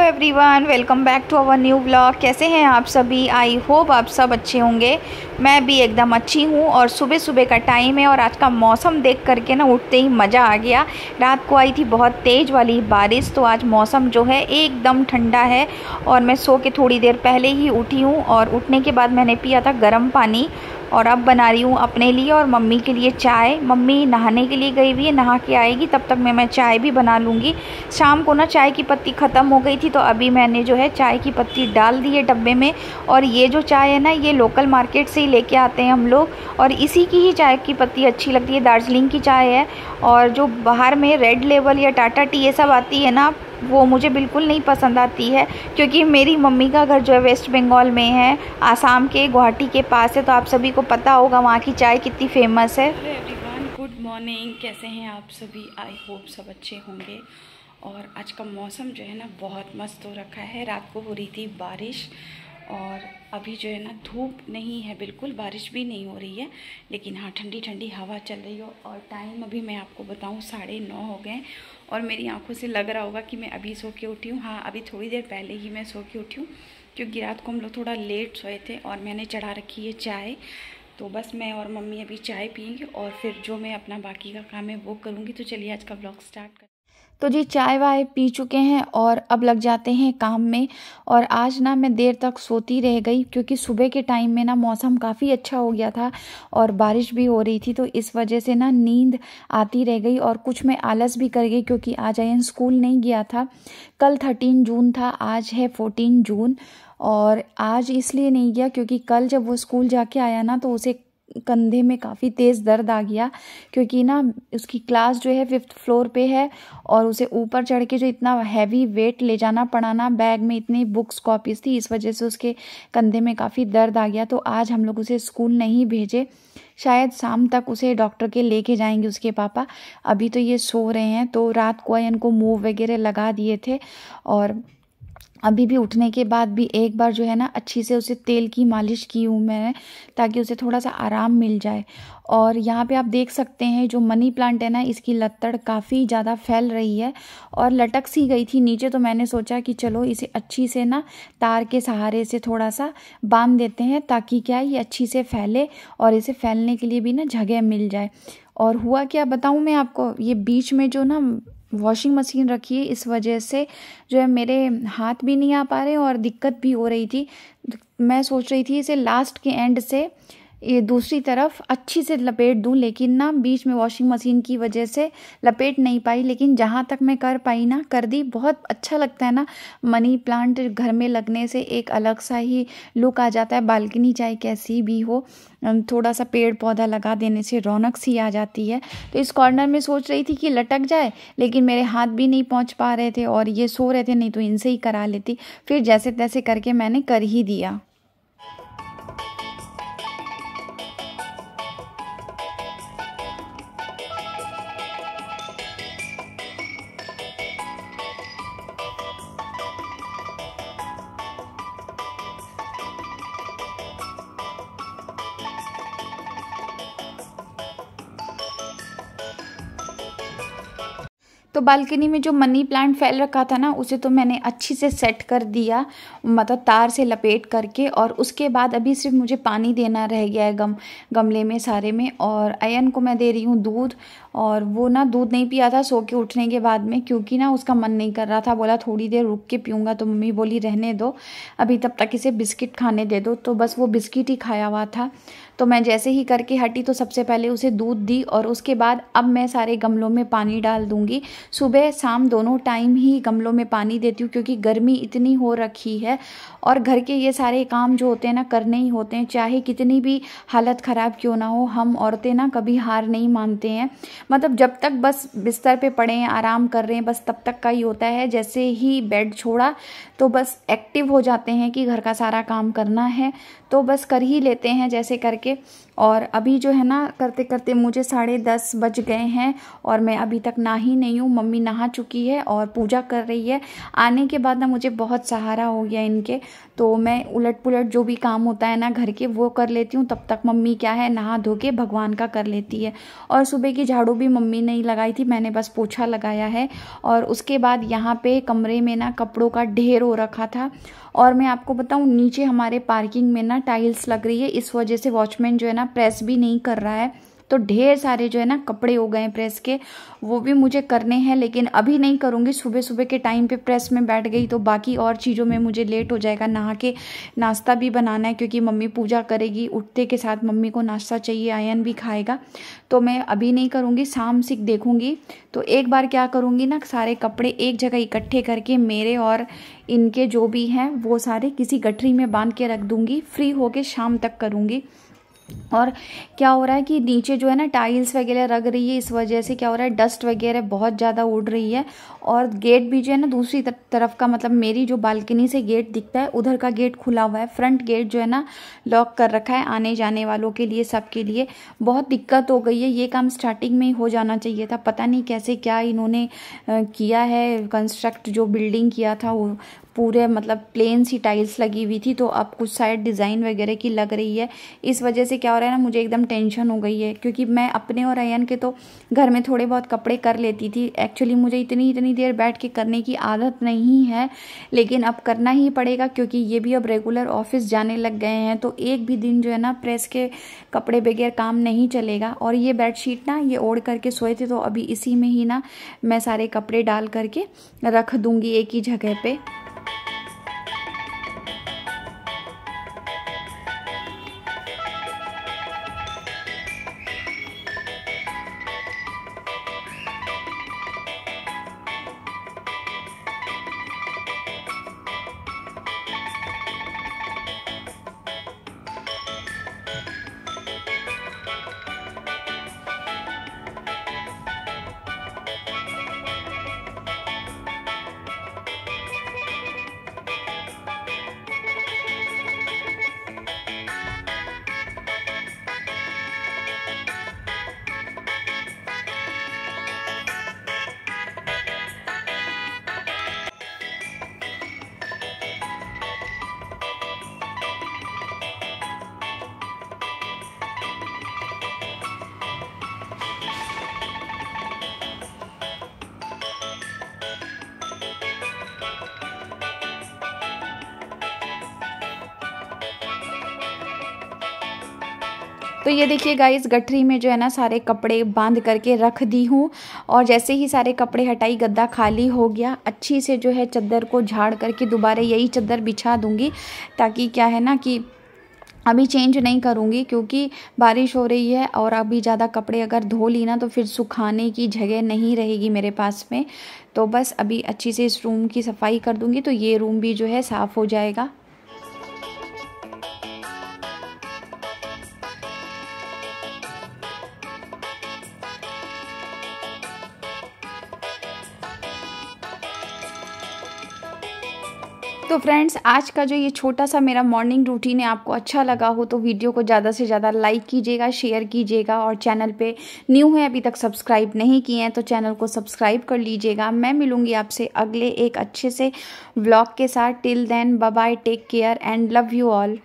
Everyone, welcome back to our new blog. कैसे हैं आप सभी? आई होप आप सब अच्छे होंगे। मैं भी एकदम अच्छी हूँ। और सुबह सुबह का टाइम है और आज का मौसम देख करके ना उठते ही मज़ा आ गया। रात को आई थी बहुत तेज़ वाली बारिश, तो आज मौसम जो है एकदम ठंडा है। और मैं सो के थोड़ी देर पहले ही उठी हूँ और उठने के बाद मैंने पिया था गर्म पानी और अब बना रही हूँ अपने लिए और मम्मी के लिए चाय। मम्मी नहाने के लिए गई हुई है, नहा के आएगी तब तक मैं चाय भी बना लूँगी। शाम को ना चाय की पत्ती ख़त्म हो गई थी, तो अभी मैंने जो है चाय की पत्ती डाल दी है डब्बे में। और ये जो चाय है ना, ये लोकल मार्केट से ही लेके आते हैं हम लोग, और इसी की ही चाय की पत्ती अच्छी लगती है। दार्जिलिंग की चाय है। और जो बाहर में रेड लेबल या टाटा टी ये सब आती है ना, वो मुझे बिल्कुल नहीं पसंद आती है, क्योंकि मेरी मम्मी का घर जो है वेस्ट बंगाल में है, आसाम के गुवाहाटी के पास है। तो आप सभी को पता होगा वहाँ की चाय कितनी फेमस है। Hello everyone, good morning. कैसे हैं आप सभी? आई होप सब अच्छे होंगे। और आज का मौसम जो है ना बहुत मस्त हो रखा है। रात को हो रही थी बारिश और अभी जो है ना धूप नहीं है, बिल्कुल बारिश भी नहीं हो रही है, लेकिन हाँ ठंडी ठंडी हवा चल रही हो। और टाइम अभी मैं आपको बताऊँ 9:30 हो गए और मेरी आंखों से लग रहा होगा कि मैं अभी सो के उठी हूँ। हाँ, अभी थोड़ी देर पहले ही मैं सो के उठी हूँ, क्योंकि रात को हम लोग थोड़ा लेट सोए थे। और मैंने चढ़ा रखी है चाय, तो बस मैं और मम्मी अभी चाय पियेंगे और फिर जो मैं अपना बाकी का काम है वो करूँगी। तो चलिए आज का ब्लॉग स्टार्ट कर। तो जी चाय वाय पी चुके हैं और अब लग जाते हैं काम में। और आज ना मैं देर तक सोती रह गई, क्योंकि सुबह के टाइम में ना मौसम काफ़ी अच्छा हो गया था और बारिश भी हो रही थी, तो इस वजह से ना नींद आती रह गई और कुछ मैं आलस भी कर गई, क्योंकि आज अयन स्कूल नहीं गया था। कल 13 जून था, आज है 14 जून। और आज इसलिए नहीं गया क्योंकि कल जब वो स्कूल जाके आया ना, तो उसे कंधे में काफ़ी तेज़ दर्द आ गया, क्योंकि ना उसकी क्लास जो है 5th फ्लोर पे है और उसे ऊपर चढ़ के जो इतना हैवी वेट ले जाना पड़ा ना, बैग में इतनी बुक्स कॉपीज़ थी, इस वजह से उसके कंधे में काफ़ी दर्द आ गया। तो आज हम लोग उसे स्कूल नहीं भेजे, शायद शाम तक उसे डॉक्टर के लेके जाएंगे उसके पापा। अभी तो ये सो रहे हैं। तो रात को इनको मूव वगैरह लगा दिए थे और अभी भी उठने के बाद भी एक बार जो है ना अच्छी से उसे तेल की मालिश की हूँ मैंने, ताकि उसे थोड़ा सा आराम मिल जाए। और यहाँ पे आप देख सकते हैं जो मनी प्लांट है ना, इसकी लत्तड़ काफ़ी ज़्यादा फैल रही है और लटक सी गई थी नीचे। तो मैंने सोचा कि चलो इसे अच्छी से ना तार के सहारे से थोड़ा सा बांध देते हैं, ताकि क्या ये अच्छी से फैले और इसे फैलने के लिए भी ना जगह मिल जाए। और हुआ क्या बताऊँ मैं आपको, ये बीच में जो ना वॉशिंग मशीन रखी है, इस वजह से जो है मेरे हाथ भी नहीं आ पा रहे और दिक्कत भी हो रही थी। मैं सोच रही थी इसे लास्ट के एंड से ये दूसरी तरफ अच्छी से लपेट दूं, लेकिन ना बीच में वॉशिंग मशीन की वजह से लपेट नहीं पाई। लेकिन जहाँ तक मैं कर पाई ना कर दी। बहुत अच्छा लगता है ना, मनी प्लांट घर में लगने से एक अलग सा ही लुक आ जाता है। बालकनी चाहे कैसी भी हो, थोड़ा सा पेड़ पौधा लगा देने से रौनक सी आ जाती है। तो इस कॉर्नर में सोच रही थी कि लटक जाए, लेकिन मेरे हाथ भी नहीं पहुँच पा रहे थे और ये सो रहे थे, नहीं तो इनसे ही करा लेती। फिर जैसे तैसे करके मैंने कर ही दिया। तो बालकनी में जो मनी प्लांट फैल रखा था ना, उसे तो मैंने अच्छी से सेट कर दिया, मतलब तार से लपेट करके। और उसके बाद अभी सिर्फ मुझे पानी देना रह गया है गमले में सारे में। और अयन को मैं दे रही हूँ दूध, और वो ना दूध नहीं पिया था सो के उठने के बाद में, क्योंकि ना उसका मन नहीं कर रहा था। बोला थोड़ी देर रुक के पीऊँगा, तो मम्मी बोली रहने दो अभी, तब तक इसे बिस्किट खाने दे दो। तो बस वो बिस्किट ही खाया हुआ था। तो मैं जैसे ही करके हटी तो सबसे पहले उसे दूध दी, और उसके बाद अब मैं सारे गमलों में पानी डाल दूँगी। सुबह शाम दोनों टाइम ही गमलों में पानी देती हूँ, क्योंकि गर्मी इतनी हो रखी है और घर के ये सारे काम जो होते हैं ना करने ही होते हैं, चाहे कितनी भी हालत ख़राब क्यों ना हो। हम औरतें ना कभी हार नहीं मानते हैं, मतलब जब तक बस बिस्तर पे पड़े हैं आराम कर रहे हैं, बस तब तक का ही होता है। जैसे ही बेड छोड़ा तो बस एक्टिव हो जाते हैं कि घर का सारा काम करना है, तो बस कर ही लेते हैं जैसे करके। और अभी जो है ना करते करते मुझे 10:30 बज गए हैं और मैं अभी तक नहा नहीं हूँ। मम्मी नहा चुकी है और पूजा कर रही है। आने के बाद ना मुझे बहुत सहारा हो गया इनके, तो मैं उलट पुलट जो भी काम होता है ना घर के वो कर लेती हूँ। तब तक मम्मी क्या है नहा धो के भगवान का कर लेती है। और सुबह की झाड़ू भी मम्मी नहीं लगाई थी, मैंने बस पोछा लगाया है। और उसके बाद यहाँ पे कमरे में ना कपड़ों का ढेर हो रखा था। और मैं आपको बताऊं नीचे हमारे पार्किंग में ना टाइल्स लग रही है, इस वजह से वॉचमैन जो है ना प्रेस भी नहीं कर रहा है। तो ढेर सारे जो है ना कपड़े हो गए हैं प्रेस के, वो भी मुझे करने हैं, लेकिन अभी नहीं करूँगी। सुबह सुबह के टाइम पे प्रेस में बैठ गई तो बाकी और चीज़ों में मुझे लेट हो जाएगा। नहा के नाश्ता भी बनाना है क्योंकि मम्मी पूजा करेगी, उठते के साथ मम्मी को नाश्ता चाहिए, आयन भी खाएगा। तो मैं अभी नहीं करूँगी, शाम से देखूँगी। तो एक बार क्या करूँगी ना, सारे कपड़े एक जगह इकट्ठे करके मेरे और इनके जो भी हैं वो सारे किसी गठरी में बांध के रख दूँगी। फ्री होके शाम तक करूँगी। और क्या हो रहा है कि नीचे जो है ना टाइल्स वगैरह लग रही है, इस वजह से क्या हो रहा है डस्ट वगैरह बहुत ज़्यादा उड़ रही है। और गेट भी जो है ना दूसरी तरफ का, मतलब मेरी जो बालकनी से गेट दिखता है उधर का गेट खुला हुआ है। फ्रंट गेट जो है ना लॉक कर रखा है आने जाने वालों के लिए, सबके लिए। बहुत दिक्कत हो गई है। ये काम स्टार्टिंग में ही हो जाना चाहिए था, पता नहीं कैसे क्या इन्होंने किया है। कंस्ट्रक्ट जो बिल्डिंग किया था वो पूरे मतलब प्लेन सी टाइल्स लगी हुई थी, तो अब कुछ साइड डिज़ाइन वगैरह की लग रही है। इस वजह से क्या हो रहा है ना मुझे एकदम टेंशन हो गई है, क्योंकि मैं अपने और अयन के तो घर में थोड़े बहुत कपड़े कर लेती थी। एक्चुअली मुझे इतनी देर बैठ के करने की आदत नहीं है, लेकिन अब करना ही पड़ेगा क्योंकि ये भी अब रेगुलर ऑफिस जाने लग गए हैं। तो एक भी दिन जो है ना प्रेस के कपड़े बगैर काम नहीं चलेगा। और ये बेडशीट ना ये ओढ़ करके सोए थे, तो अभी इसी में ही ना मैं सारे कपड़े डाल करके रख दूंगी एक ही जगह पे। तो ये देखिए गाइस, गठरी में जो है ना सारे कपड़े बांध करके रख दी हूँ। और जैसे ही सारे कपड़े हटाई गद्दा खाली हो गया। अच्छी से जो है चादर को झाड़ करके दोबारा यही चादर बिछा दूँगी, ताकि क्या है ना कि अभी चेंज नहीं करूँगी क्योंकि बारिश हो रही है। और अभी ज़्यादा कपड़े अगर धो ली ना तो फिर सुखाने की जगह नहीं रहेगी मेरे पास में। तो बस अभी अच्छी से इस रूम की सफाई कर दूँगी, तो ये रूम भी जो है साफ़ हो जाएगा। तो फ्रेंड्स, आज का जो ये छोटा सा मेरा मॉर्निंग रूटीन है आपको अच्छा लगा हो तो वीडियो को ज़्यादा से ज़्यादा लाइक कीजिएगा, शेयर कीजिएगा। और चैनल पे न्यू है, अभी तक सब्सक्राइब नहीं किए हैं तो चैनल को सब्सक्राइब कर लीजिएगा। मैं मिलूँगी आपसे अगले एक अच्छे से व्लॉग के साथ। Till then bye bye, take care and love you all.